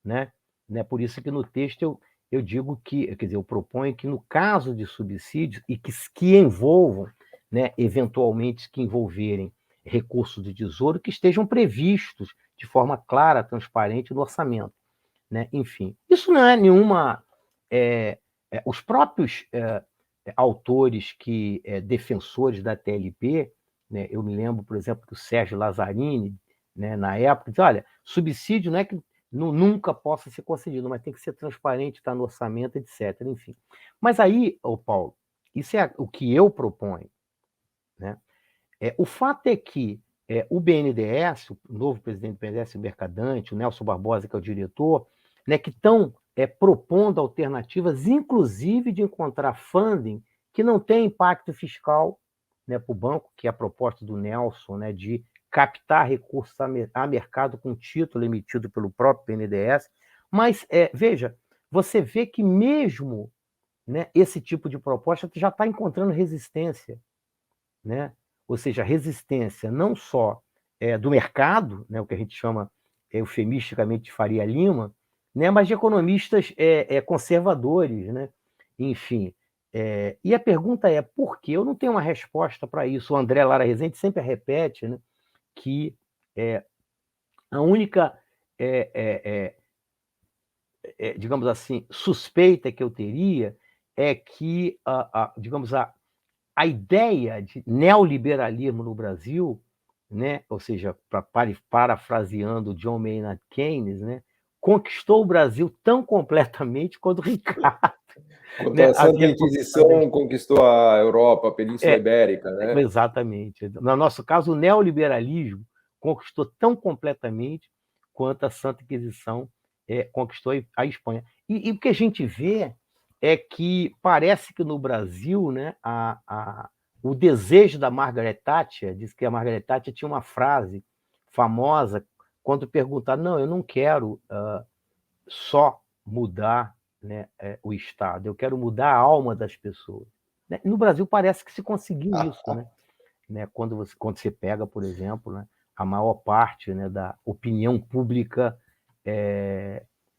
né? Por isso que no texto eu digo que, quer dizer, eu proponho que no caso de subsídios e que envolvam, né, eventualmente que envolverem recursos do Tesouro, que estejam previstos de forma clara, transparente no orçamento, né? Enfim, isso não é nenhuma... os próprios autores defensores da TLP, né, eu me lembro, por exemplo, que o Sérgio Lazzarini, né, na época, disse, olha, subsídio não é que nunca possa ser concedido, mas tem que ser transparente, está no orçamento, etc. Enfim. Mas aí, Paulo, isso é o que eu proponho, né? O fato é que o BNDES, o novo presidente do BNDES, o Mercadante, o Nelson Barbosa, que é o diretor, né, que estão propondo alternativas, inclusive de encontrar funding que não tem impacto fiscal, né, para o banco, que é a proposta do Nelson, né, de captar recursos a mercado com título emitido pelo próprio BNDES. Mas, veja, você vê que mesmo, né, esse tipo de proposta já está encontrando resistência, né? Ou seja, resistência não só do mercado, né, o que a gente chama eufemisticamente de Faria Lima, né, mas de economistas conservadores, né? Enfim. E a pergunta é, por quê? Eu não tenho uma resposta para isso. O André Lara Rezende sempre repete, né, que a única, digamos assim, suspeita que eu teria é que, digamos, a ideia de neoliberalismo no Brasil, né, ou seja, parafraseando John Maynard Keynes, né, conquistou o Brasil tão completamente quanto o Ricardo. Quanto Né, a Santa Inquisição conquistou a Europa, a Península Ibérica, né? Exatamente. No nosso caso, o neoliberalismo conquistou tão completamente quanto a Santa Inquisição conquistou a Espanha. E o que a gente vê é que parece que no Brasil, né, o desejo da Margaret Thatcher, diz que a Margaret Thatcher tinha uma frase famosa quando perguntaram, não, eu não quero só mudar, né, o Estado, eu quero mudar a alma das pessoas. Né? No Brasil parece que se conseguiu isso, né? Quando você pega, por exemplo, né, a maior parte, né, da opinião pública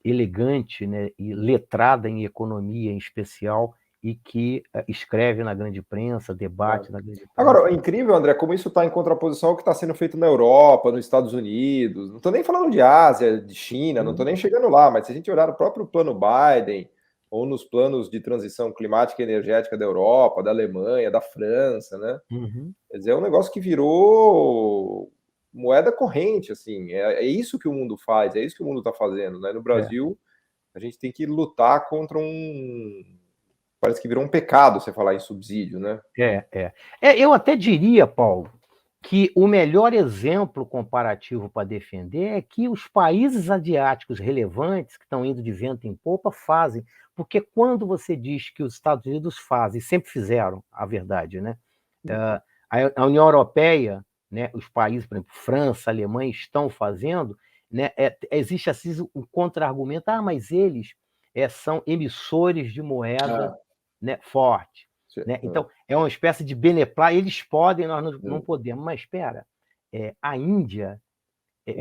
elegante, né, e letrada em economia em especial, e que escreve na grande imprensa, debate na grande imprensa. Agora, é incrível, André, como isso está em contraposição ao que está sendo feito na Europa, nos Estados Unidos. Não estou nem falando de Ásia, de China, não estou nem chegando lá, mas se a gente olhar o próprio plano Biden, ou nos planos de transição climática e energética da Europa, da Alemanha, da França, né? Uhum. Quer dizer, é um negócio que virou moeda corrente, assim. É isso que o mundo faz, é isso que o mundo está fazendo, né? No Brasil, a gente tem que lutar contra parece que virou um pecado você falar em subsídio, né? Eu até diria, Paulo, que o melhor exemplo comparativo para defender é que os países asiáticos relevantes, que estão indo de vento em popa, fazem. Porque quando você diz que os Estados Unidos fazem, sempre fizeram, a verdade, né? A União Europeia, né, os países, por exemplo, França, Alemanha, estão fazendo, né, existe assim um contra-argumento, mas eles são emissores de moeda, né, forte. Né? Então, é uma espécie de beneplácito. Eles podem, nós não podemos. Mas espera, a Índia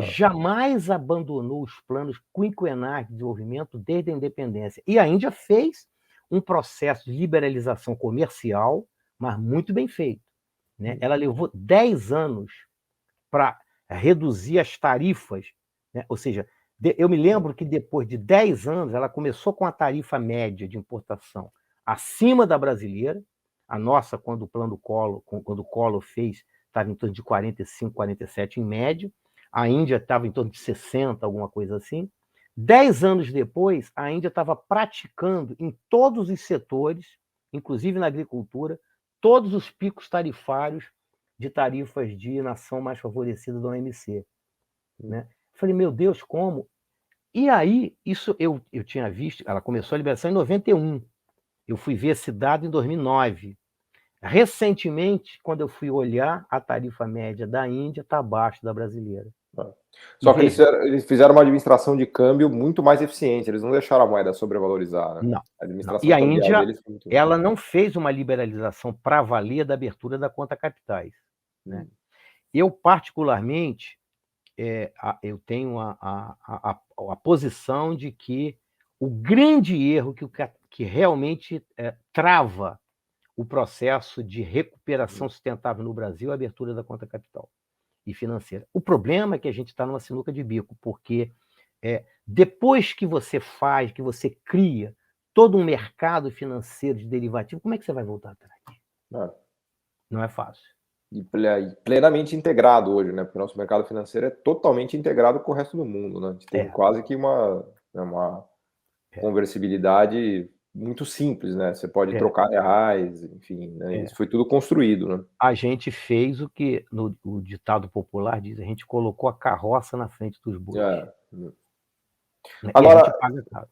jamais abandonou os planos quinquenais de desenvolvimento desde a independência. E a Índia fez um processo de liberalização comercial, mas muito bem feito. Né? Ela levou 10 anos para reduzir as tarifas. Né? Ou seja, eu me lembro que depois de 10 anos, ela começou com a tarifa média de importação acima da brasileira. A nossa, quando o Collor fez, estava em torno de 45, 47 em média. A Índia estava em torno de 60, alguma coisa assim. 10 anos depois, a Índia estava praticando em todos os setores, inclusive na agricultura, todos os picos tarifários de tarifas de nação mais favorecida da OMC. Né? Falei, meu Deus, como? E aí, isso eu tinha visto, ela começou a liberação em 91. Eu fui ver esse dado em 2009. Recentemente, quando eu fui olhar, a tarifa média da Índia está abaixo da brasileira. Só que eles fizeram uma administração de câmbio muito mais eficiente, eles não deixaram a moeda sobrevalorizar. Né? Não. A administração E a cambial Índia, deles foi muito... ela não fez uma liberalização para valer da abertura da conta capitais. Né? Eu, particularmente, eu tenho a posição de que o grande erro que realmente trava o processo de recuperação sustentável no Brasil é a abertura da conta capital e financeira. O problema é que a gente está numa sinuca de bico, porque depois que você faz, que você cria todo um mercado financeiro de derivativo, como é que você vai voltar atrás? Não é fácil. E plenamente integrado hoje, né? Porque o nosso mercado financeiro é totalmente integrado com o resto do mundo, né? A gente tem quase que uma conversibilidade muito simples, né? Você pode trocar reais, enfim, né? Isso foi tudo construído, né? A gente fez o que o ditado popular diz, a gente colocou a carroça na frente dos bois. Agora, e a gente paga caro.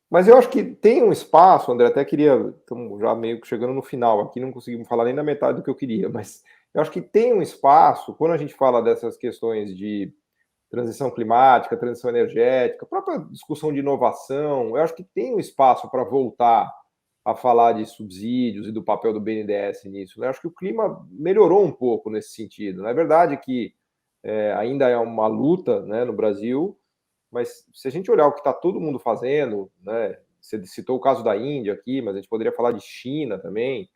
Mas eu acho que tem um espaço, André, até queria, estamos já meio que chegando no final aqui, não conseguimos falar nem da metade do que eu queria, mas eu acho que tem um espaço, quando a gente fala dessas questões de transição climática, transição energética, a própria discussão de inovação, eu acho que tem um espaço para voltar a falar de subsídios e do papel do BNDES nisso. Né? Eu acho que o clima melhorou um pouco nesse sentido. Não é verdade que ainda é uma luta, né, no Brasil, mas se a gente olhar o que está todo mundo fazendo, né, você citou o caso da Índia aqui, mas a gente poderia falar de China também,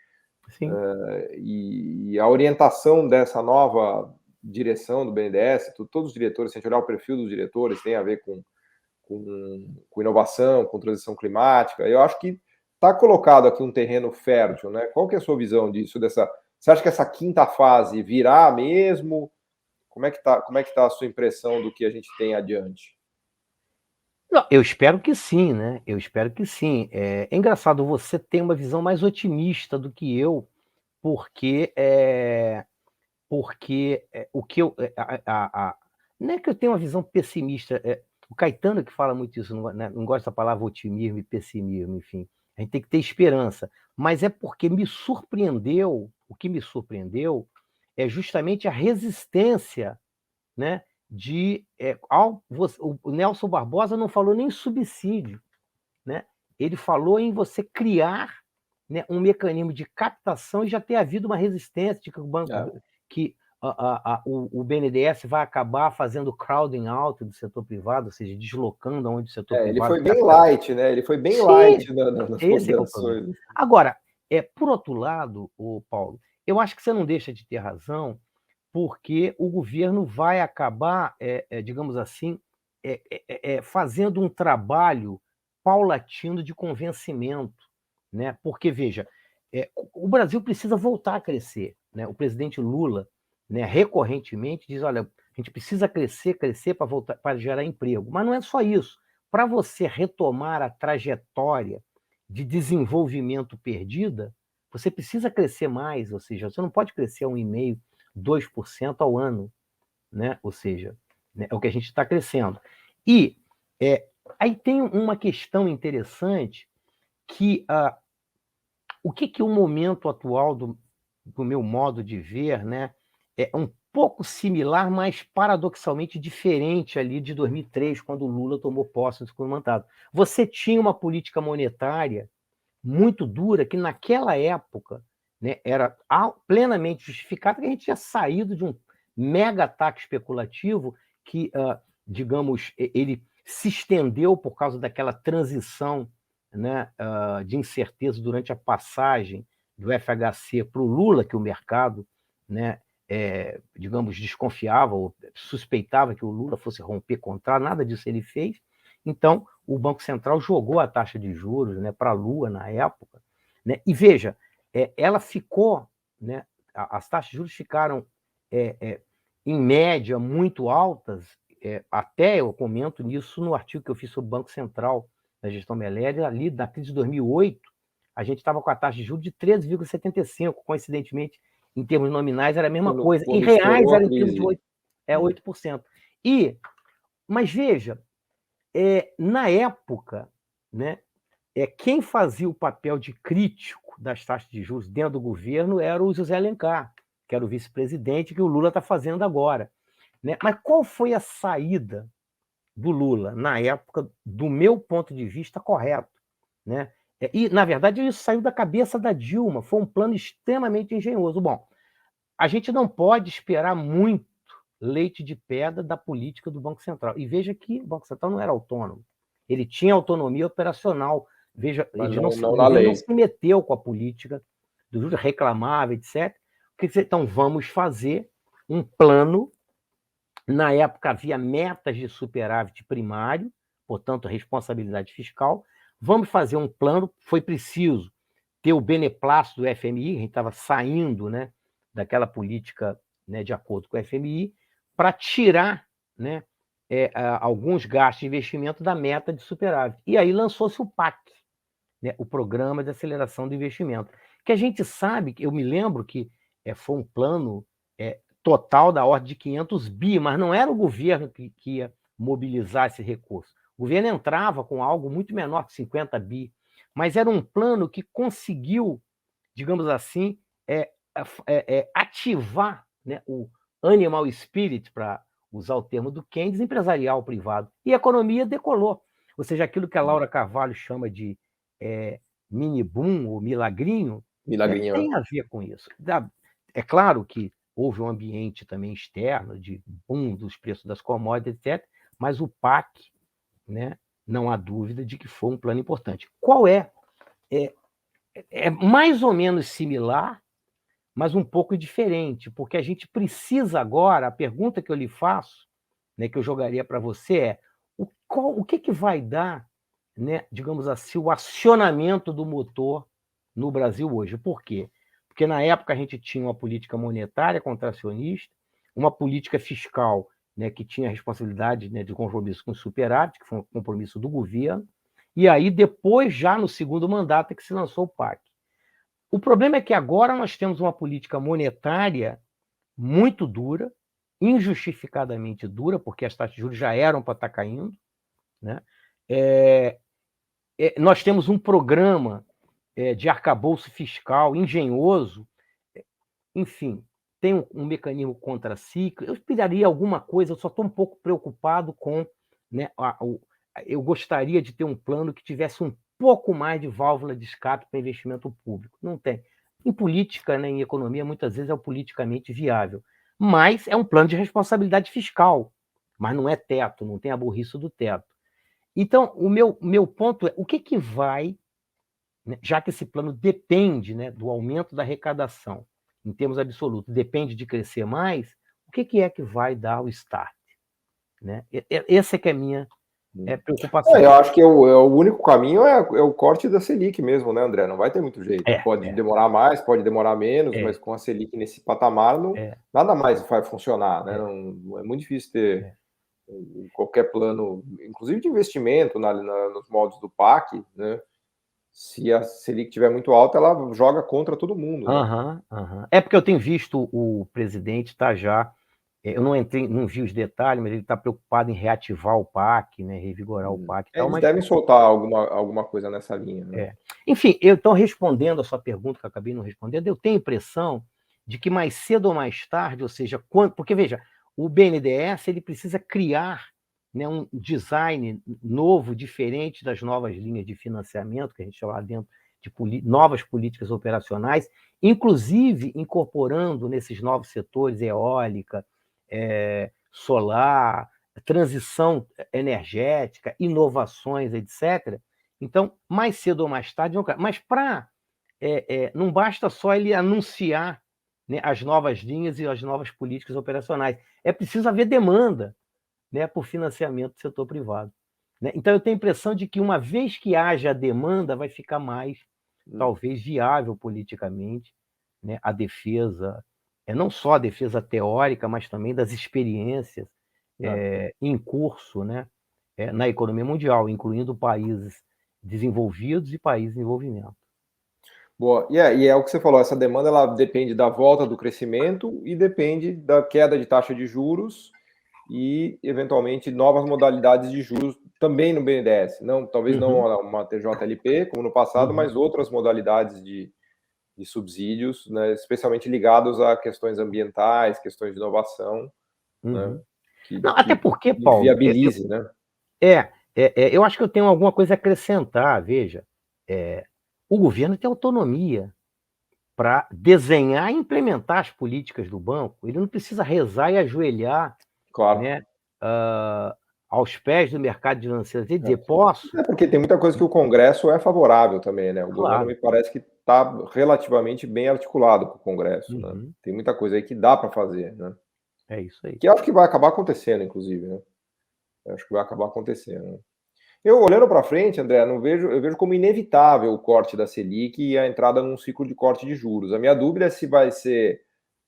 e a orientação dessa nova direção do BNDES, todos os diretores, se a gente olhar o perfil dos diretores, tem a ver com inovação, com transição climática. Eu acho que está colocado aqui um terreno fértil, né? Qual que é a sua visão disso? Você acha que essa quinta fase virá mesmo? Como é que tá a sua impressão do que a gente tem adiante? Não, eu espero que sim, né? Eu espero que sim. É engraçado, você tem uma visão mais otimista do que eu, porque o que eu. Não é que eu tenho uma visão pessimista. O Caetano que fala muito isso, não gosta da palavra otimismo e pessimismo, enfim. A gente tem que ter esperança. Mas é porque me surpreendeu, o que me surpreendeu é justamente a resistência, né? O Nelson Barbosa não falou nem subsídio, né? Ele falou em você criar, né, um mecanismo de captação e já ter havido uma resistência de que o banco, que o BNDES vai acabar fazendo crowding out do setor privado, ou seja, deslocando aonde o setor privado... Ele foi bem light, né? Ele foi bem light nas ponderações. Agora, por outro lado, Paulo, eu acho que você não deixa de ter razão, porque o governo vai acabar, digamos assim, fazendo um trabalho paulatino de convencimento, né? Porque, veja, o Brasil precisa voltar a crescer, né? O presidente Lula, né, recorrentemente diz, olha, a gente precisa crescer para voltar, para gerar emprego. Mas não é só isso. Para você retomar a trajetória de desenvolvimento perdida, você precisa crescer mais, ou seja, você não pode crescer a 1,5%, 2% ao ano, né? Ou seja, né, é o que a gente está crescendo. E aí tem uma questão interessante que o que o momento atual do meu modo de ver, né, é um pouco similar, mas paradoxalmente diferente ali de 2003, quando o Lula tomou posse do segundo mandato. Você tinha uma política monetária muito dura que naquela época, né, era plenamente justificada, que a gente tinha saído de um mega ataque especulativo que, digamos, ele se estendeu por causa daquela transição, né, de incerteza durante a passagem do FHC para o Lula, que o mercado, né, digamos, desconfiava ou suspeitava que o Lula fosse romper contrato, nada disso ele fez. Então, o Banco Central jogou a taxa de juros, né, para a Lua na época, né? E veja, ela ficou, né, as taxas de juros ficaram, em média, muito altas, até eu comento nisso no artigo que eu fiz sobre o Banco Central, da gestão Meleri, ali na crise de 2008, a gente estava com a taxa de juros de 13,75%, coincidentemente, em termos nominais era a mesma coisa, em reais era em termos de 8%. Mas veja, na época, né, quem fazia o papel de crítico das taxas de juros dentro do governo era o José Alencar, que era o vice-presidente, que o Lula está fazendo agora, né? Mas qual foi a saída do Lula, na época, do meu ponto de vista, correto, né? E, na verdade, isso saiu da cabeça da Dilma, foi um plano extremamente engenhoso. Bom, a gente não pode esperar muito leite de pedra da política do Banco Central. E veja que o Banco Central não era autônomo. Ele tinha autonomia operacional. Veja, ele não se meteu com a política do juros, reclamava, etc. Então, vamos fazer um plano. Na época, havia metas de superávit primário, portanto, responsabilidade fiscal. Vamos fazer um plano. Foi preciso ter o beneplácito do FMI, a gente estava saindo, né, daquela política, né, de acordo com o FMI, para tirar, né, alguns gastos de investimento da meta de superávit. E aí lançou-se o PAC, né, o Programa de Aceleração do Investimento, que a gente sabe, eu me lembro que foi um plano total da ordem de 500 bi, mas não era o governo que ia mobilizar esse recurso. O governo entrava com algo muito menor que 50 bi, mas era um plano que conseguiu, digamos assim, ativar, né, o animal spirit, para usar o termo do Keynes, empresarial privado. E a economia decolou. Ou seja, aquilo que a Laura Carvalho chama de mini boom ou milagrinho, tem a ver com isso. É claro que houve um ambiente também externo de boom dos preços das commodities, etc., mas o PAC, né, não há dúvida de que foi um plano importante. Qual é? É mais ou menos similar, mas um pouco diferente, porque a gente precisa agora, a pergunta que eu lhe faço, né, que eu jogaria para você o que vai dar, né, digamos assim, o acionamento do motor no Brasil hoje. Por quê? Porque na época a gente tinha uma política monetária contracionista, uma política fiscal, né, que tinha a responsabilidade, né, de compromisso com o superávit, que foi um compromisso do governo, e aí depois, já no segundo mandato, é que se lançou o PAC. O problema é que agora nós temos uma política monetária muito dura, injustificadamente dura, porque as taxas de juros já eram para estar caindo, né? Nós temos um programa de arcabouço fiscal engenhoso, enfim, tem um mecanismo contracíclico. Eu esperaria alguma coisa, eu só estou um pouco preocupado com, né, eu gostaria de ter um plano que tivesse um pouco mais de válvula de escape para investimento público. Não tem. Em política, né, em economia, muitas vezes é o politicamente viável. Mas é um plano de responsabilidade fiscal, mas não é teto, não tem a burrice do teto. Então, o meu ponto é, o que vai, né, já que esse plano depende, né, do aumento da arrecadação, em termos absolutos, depende de crescer mais, o que é que vai dar o start? Né? Essa é que é a minha preocupação. Eu acho que o único caminho é o corte da Selic mesmo, né, André? Não vai ter muito jeito. Pode demorar mais, pode demorar menos, mas com a Selic nesse patamar, nada mais vai funcionar, né? Não, é muito difícil ter qualquer plano, inclusive de investimento nos moldes do PAC, né? Se a Selic estiver muito alta, ela joga contra todo mundo. Né? É porque eu tenho visto o presidente já... Eu não vi os detalhes, mas ele está preocupado em reativar o PAC, né, revigorar o PAC. Eles devem soltar alguma coisa nessa linha. Né? Enfim, então, respondendo a sua pergunta, que eu acabei não respondendo, eu tenho a impressão de que mais cedo ou mais tarde, ou seja, porque, veja, o BNDES ele precisa criar, né, um design novo, diferente das novas linhas de financiamento, que a gente chama lá dentro de novas políticas operacionais, inclusive incorporando nesses novos setores eólica, solar, transição energética, inovações, etc. Então, mais cedo ou mais tarde, mas não basta só ele anunciar, né, as novas linhas e as novas políticas operacionais. É preciso haver demanda, né, por financiamento do setor privado. Né? Então, eu tenho a impressão de que, uma vez que haja demanda, vai ficar mais, talvez, viável politicamente, né, a defesa, não só a defesa teórica, mas também das experiências em curso, né, na economia mundial, incluindo países desenvolvidos e países em desenvolvimento. Boa. E é o que você falou, essa demanda ela depende da volta do crescimento e depende da queda de taxa de juros e, eventualmente, novas modalidades de juros também no BNDES. Talvez não uma TJLP, como no passado, mas outras modalidades de subsídios, né, especialmente ligados a questões ambientais, questões de inovação, né, até porque, Paulo, viabilize, né? Eu acho que eu tenho alguma coisa a acrescentar. Veja, o governo tem autonomia para desenhar e implementar as políticas do banco. Ele não precisa rezar e ajoelhar, claro, né, aos pés do mercado financeiro. Quer dizer, posso... porque tem muita coisa que o Congresso é favorável também, né? O governo me parece que está relativamente bem articulado com o Congresso, né? Tem muita coisa aí que dá para fazer, né? É isso aí. Que eu acho que vai acabar acontecendo, inclusive, né? Eu acho que vai acabar acontecendo. Né? Eu, olhando para frente, André, eu vejo como inevitável o corte da Selic e a entrada num ciclo de corte de juros. A minha dúvida é se vai ser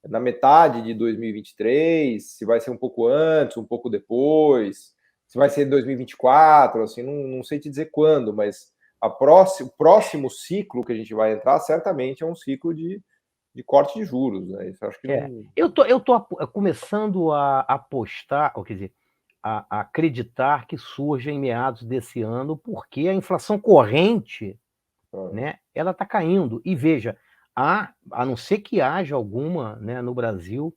na metade de 2023, se vai ser um pouco antes, um pouco depois, se vai ser 2024, assim, não sei te dizer quando, mas o próximo ciclo que a gente vai entrar certamente é um ciclo de corte de juros, né? Isso acho que Eu tô começando a apostar, ou quer dizer, a acreditar que surja em meados desse ano, porque a inflação corrente, né, ela está caindo. E veja, a não ser que haja alguma, né, no Brasil,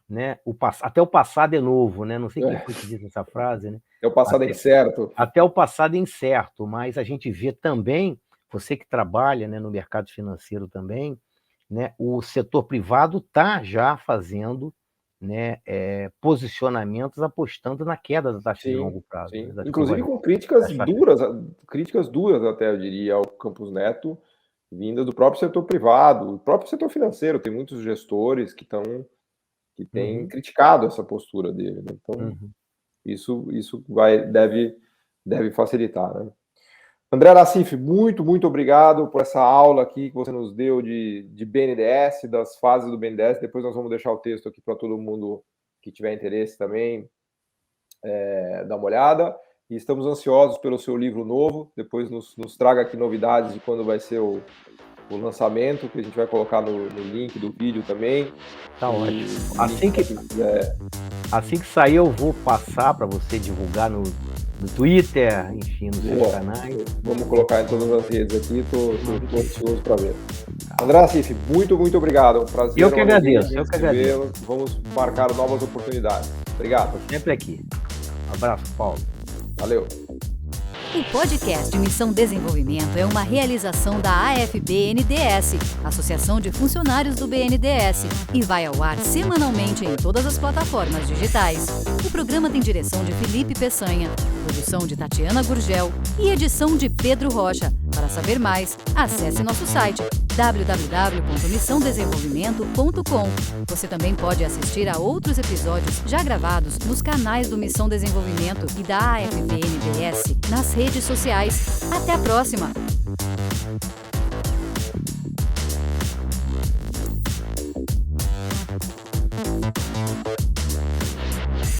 né, até o passado é novo, né? Não sei quem foi que disse essa frase, né? É o passado incerto. Até o passado é incerto, mas a gente vê também, você que trabalha, né, no mercado financeiro também, né, o setor privado está já fazendo, né, posicionamentos apostando na queda da taxa de longo prazo. Sim. Né, inclusive com críticas duras até, eu diria, ao Campos Neto, vinda do próprio setor privado, o próprio setor financeiro. Tem muitos gestores que têm criticado essa postura dele. Né? Então, isso deve facilitar. Né? André Nassif, muito obrigado por essa aula aqui que você nos deu de BNDES, das fases do BNDES. Depois nós vamos deixar o texto aqui para todo mundo que tiver interesse também dar uma olhada. E estamos ansiosos pelo seu livro novo. Depois nos traga aqui novidades de quando vai ser o lançamento, que a gente vai colocar no link do vídeo também. Tá ótimo. Assim que sair, eu vou passar para você divulgar no Twitter, enfim, nos seus canais. Vamos colocar em todas as redes aqui, estou ansioso para ver. André Nassif, muito obrigado. Um prazer. Eu que agradeço. Vamos marcar novas oportunidades. Obrigado. Sempre aqui. Um abraço, Paulo. Valeu. O podcast Missão Desenvolvimento é uma realização da AFB-BNDES, Associação de Funcionários do BNDES, e vai ao ar semanalmente em todas as plataformas digitais. O programa tem direção de Felipe Peçanha, produção de Tatiana Gurgel e edição de Pedro Rocha. Para saber mais, acesse nosso site www.missãodesenvolvimento.com. Você também pode assistir a outros episódios já gravados nos canais do Missão Desenvolvimento e da AFB NDS nas redes sociais. Até a próxima!